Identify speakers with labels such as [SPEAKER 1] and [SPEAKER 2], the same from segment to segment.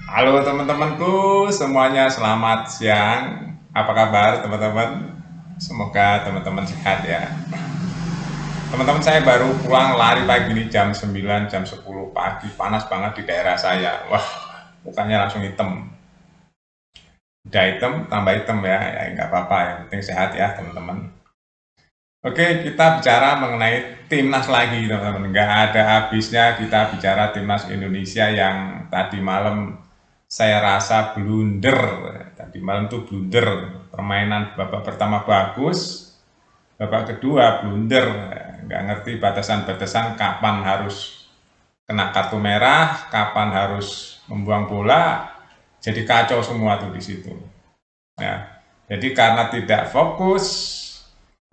[SPEAKER 1] Halo teman-temanku semuanya, selamat siang. Apa kabar teman-teman? Semoga teman-teman sehat ya. Teman-teman, saya baru pulang lari pagi ini jam 9, jam 10 pagi. Panas banget di daerah saya. Wah, mukanya langsung hitam. Udah hitam, tambah hitam ya. Ya nggak apa-apa, yang penting sehat ya teman-teman. Oke, kita bicara mengenai timnas lagi teman-teman. Nggak ada habisnya kita bicara timnas Indonesia yang tadi malam saya rasa blunder. Tadi malam tuh blunder. Permainan babak pertama bagus, babak kedua blunder. Nggak ngerti batasan-batasan kapan harus kena kartu merah, kapan harus membuang bola. Jadi kacau semua tuh di situ. Nah, jadi karena tidak fokus,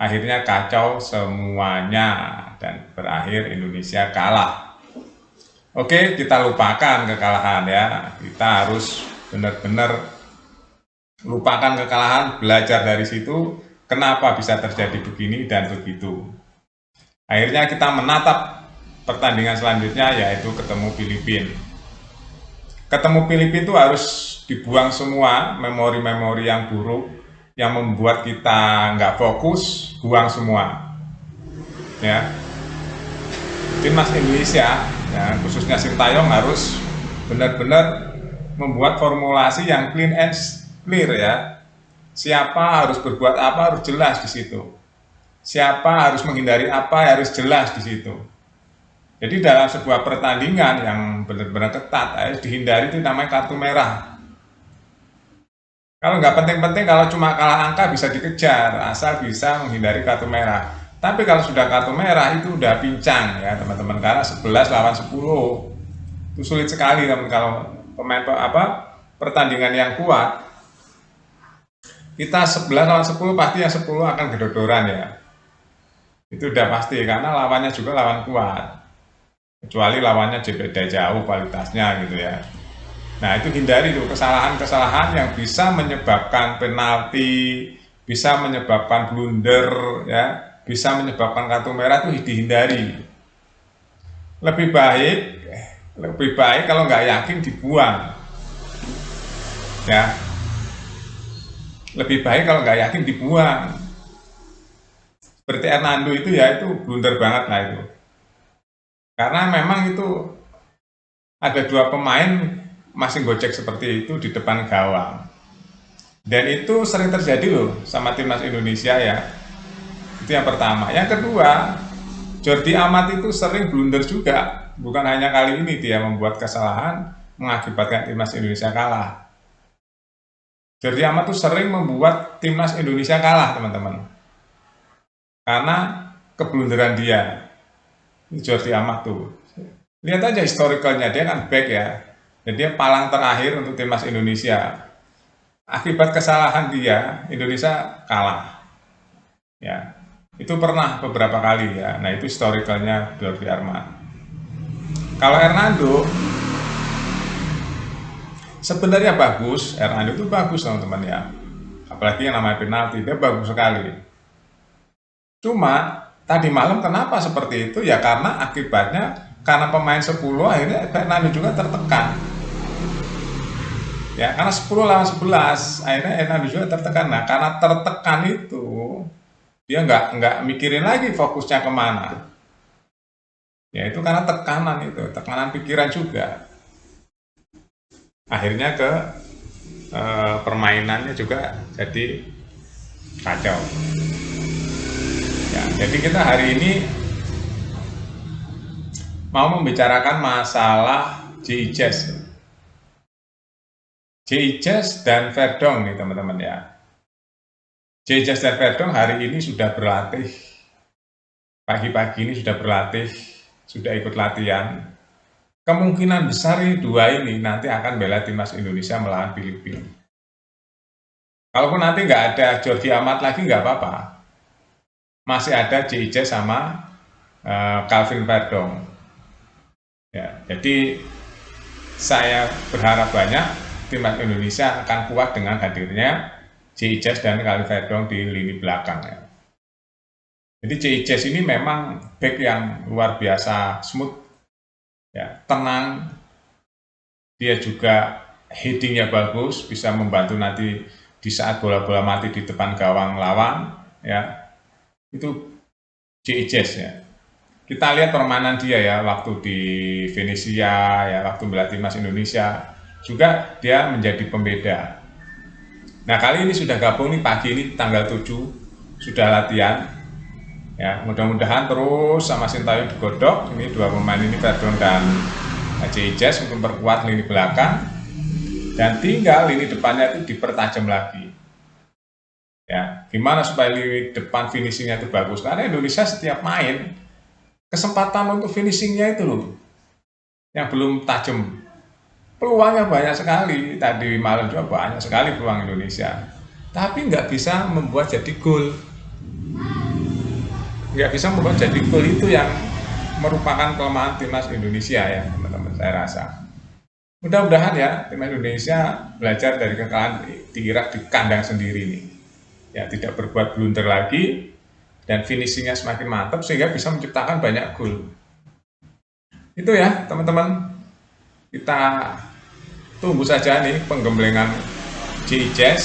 [SPEAKER 1] akhirnya kacau semuanya dan berakhir Indonesia kalah. Oke, kita lupakan kekalahan ya. Kita harus benar-benar lupakan kekalahan, belajar dari situ kenapa bisa terjadi begini dan begitu. Akhirnya kita menatap pertandingan selanjutnya, yaitu ketemu Filipina. Ketemu Filipina itu harus dibuang semua memori-memori yang buruk yang membuat kita nggak fokus, buang semua ya. Timnas Indonesia ya, khususnya Sintayong harus benar-benar membuat formulasi yang clean and clear ya. Siapa harus berbuat apa harus jelas di situ. Siapa harus menghindari apa harus jelas di situ. Jadi dalam sebuah pertandingan yang benar-benar ketat harus dihindari, itu namanya kartu merah. Kalau nggak penting-penting, kalau cuma kalah angka bisa dikejar, asal bisa menghindari kartu merah. Tapi kalau sudah kartu merah itu udah pincang ya teman-teman, karena 11 lawan 10 itu sulit sekali teman. Kalau pemain pertandingan yang kuat, kita 11 lawan 10 pasti yang 10 akan gedodoran ya. Itu udah pasti karena lawannya juga lawan kuat. Kecuali lawannya beda jauh kualitasnya gitu ya. Nah, itu hindari tuh kesalahan-kesalahan yang bisa menyebabkan penalti, bisa menyebabkan blunder ya, bisa menyebabkan kartu merah, itu dihindari. Lebih baik lebih baik kalau nggak yakin dibuang ya. Lebih baik kalau nggak yakin dibuang. Seperti Hernando itu ya, itu blunder banget lah itu. Karena memang itu ada dua pemain masih gocek seperti itu di depan gawang. Dan itu sering terjadi loh sama timnas Indonesia ya. Itu yang pertama. Yang kedua, Jordi Amat itu sering blunder juga. Bukan hanya kali ini dia membuat kesalahan mengakibatkan timnas Indonesia kalah. Jordi Amat tuh sering membuat timnas Indonesia kalah teman-teman. Karena keblunderan dia. Ini Jordi Amat tuh. Lihat aja historicalnya, dia kan back ya. Dan dia palang terakhir untuk timnas Indonesia. Akibat kesalahan dia, Indonesia kalah. Ya, itu pernah beberapa kali ya. Nah, itu historicalnya Jordi Amat. Kalau Hernando sebenarnya bagus, Hernando itu bagus teman-teman ya. Apalagi yang namanya penalti, dia bagus sekali. Cuma tadi malam kenapa seperti itu? Ya karena akibatnya karena pemain 10 akhirnya Hernando juga tertekan. Ya, karena 10 lawan 11 akhirnya Hernando juga tertekan. Nah, karena tertekan itu dia nggak mikirin lagi fokusnya kemana. Ya itu karena tekanan, itu tekanan pikiran juga. Akhirnya ke permainannya juga jadi kacau. Ya, jadi kita hari ini mau membicarakan masalah JIJES. JIJES dan Verdong nih teman-teman ya. JIJES dan Verdong hari ini sudah berlatih. Pagi-pagi ini sudah berlatih, sudah ikut latihan. Kemungkinan besar ini dua ini nanti akan bela timnas Indonesia melawan Filipina. Kalaupun nanti nggak ada Jordi Amat lagi nggak apa-apa. Masih ada JIJ sama Calvin Verdong. Ya, jadi saya berharap banyak timnas Indonesia akan kuat dengan hadirnya JIJ dan Calvin Verdong di lini belakang. Ya. Jadi JIJ ini memang back yang luar biasa smooth, ya, tenang. Dia juga headingnya bagus, bisa membantu nanti di saat bola-bola mati di depan gawang lawan, ya itu J.I. ya. Kita lihat permainan dia ya waktu di Venesia, ya waktu membela timnas Indonesia, juga dia menjadi pembeda. Nah kali ini sudah gabung nih pagi ini tanggal 7 sudah latihan. Ya mudah-mudahan terus sama Sintayong digodok. Ini dua pemain ini Verdon dan J.I. untuk memperkuat lini belakang. Dan tinggal lini depannya itu dipertajam lagi. Ya, gimana supaya lini depan finishingnya itu bagus? Karena Indonesia setiap main kesempatan untuk finishingnya itu loh yang belum tajam. Peluangnya banyak sekali, tadi malam juga banyak sekali peluang Indonesia, tapi nggak bisa membuat jadi gol. Nggak bisa membuat jadi gol, itu yang merupakan kelemahan timnas Indonesia ya teman-teman, saya rasa. Mudah-mudahan ya timnas Indonesia belajar dari kekalahan di Irak di kandang sendiri nih, ya tidak berbuat blunder lagi dan finishingnya semakin mantap sehingga bisa menciptakan banyak gol. Itu ya teman-teman, kita tunggu saja nih penggemblengan J.I.,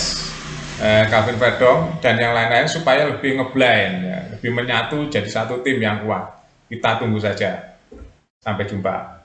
[SPEAKER 1] Calvin Verdong dan yang lain-lain supaya lebih ngeblend ya, lebih menyatu jadi satu tim yang kuat. Kita tunggu saja. Sampai jumpa.